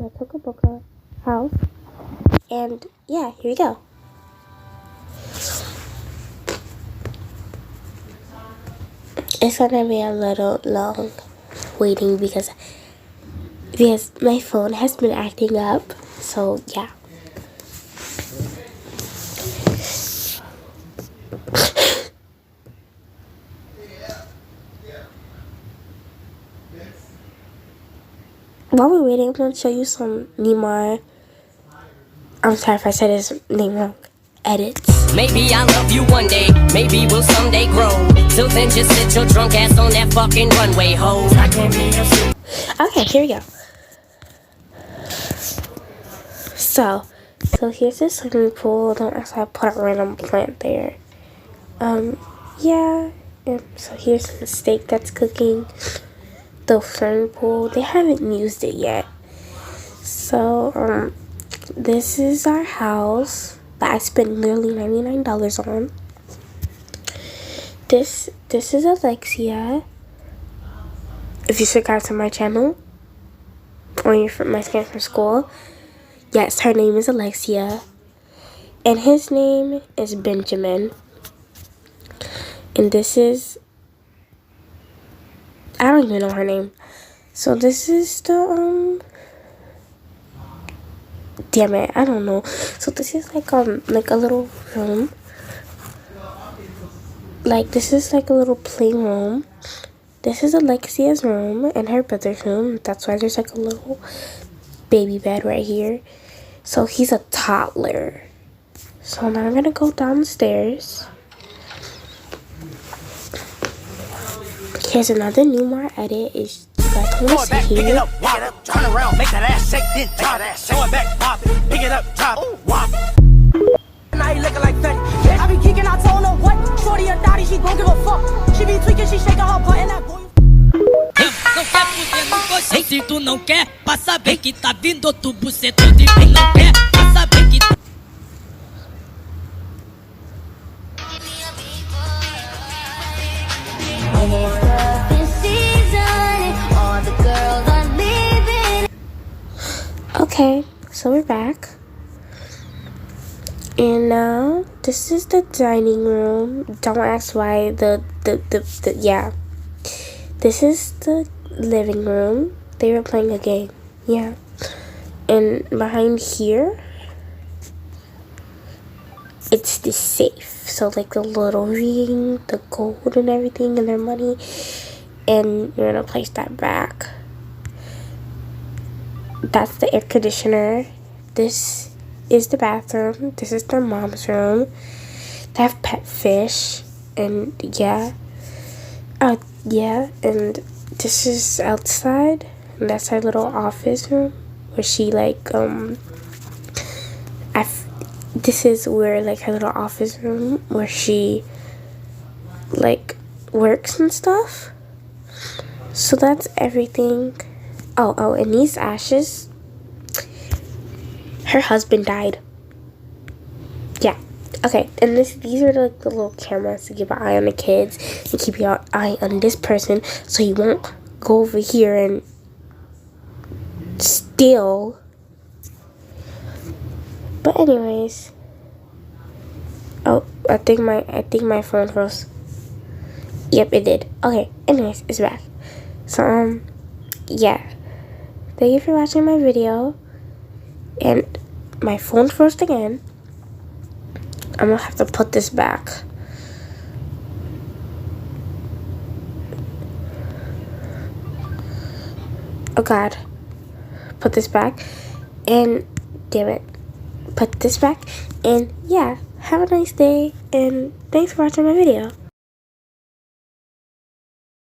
the Tokaboka house. And yeah, here we go. It's gonna be a little long waiting because my phone has been acting up. So yeah. While we're waiting, I'm gonna show you some Neymar. I'm sorry if I said his name wrong. Edits. Maybe I'll love you one day, maybe we'll someday grow. Till then, just sit your drunk ass on that fucking runway, ho. I can't be your... Okay, here we go. So here's the swimming pool. Don't ask why I put a random plant there. Yeah. And so here's the steak that's cooking. The swimming pool. They haven't used it yet. So this is our house that I spent nearly $99 on. This is Alexia. If you subscribe to my channel, or you're from my friend from school, yes, her name is Alexia, and his name is Benjamin. And this is, I don't even know her name. So this is the damn it, I don't know. So this is like a little room. Like this is like a little playroom. This is Alexia's room and her brother's room. That's why there's like a little baby bed right here. So he's a toddler. So now I'm gonna go downstairs. Here's another Neymar edit. Is you guys want to see here? Turn around, make that ass shake, then drop that shit. Going back, pop it, pick it up, drop it, wop. Now you looking like that. I be kicking, I told her what. Shorty or daddy, she gon' give a fuck. She be tweaking, she shaking her butt and that boy. Não quer porque não gostei. Se tu não quer, pra saber que tá vindo outro bucetão de quem não quer, pra saber que Okay, so we're back. And now this is the dining room. Don't ask why yeah. This is the living room. They were playing a game. Yeah. And behind here, it's the safe. So like the little ring, the gold and everything and their money. And you're gonna place that back. That's the air conditioner. This is the bathroom. This is their mom's room. They have pet fish. And yeah. Yeah, and this is outside, and that's her little office room where she like this is where like her little office room where she like works and stuff. So that's everything. Oh, and these ashes, her husband died. Yeah. Okay, and these are like the little cameras to keep an eye on the kids and keep your eye on this person so you won't go over here and steal. But anyways, oh, I think my phone froze. Yep, it did. Okay, anyways, it's back. So yeah, thank you for watching my video. And my phone froze again. I'm gonna have to put this back. Oh God. Put this back. And damn it. Put this back. And yeah, have a nice day. And thanks for watching my video.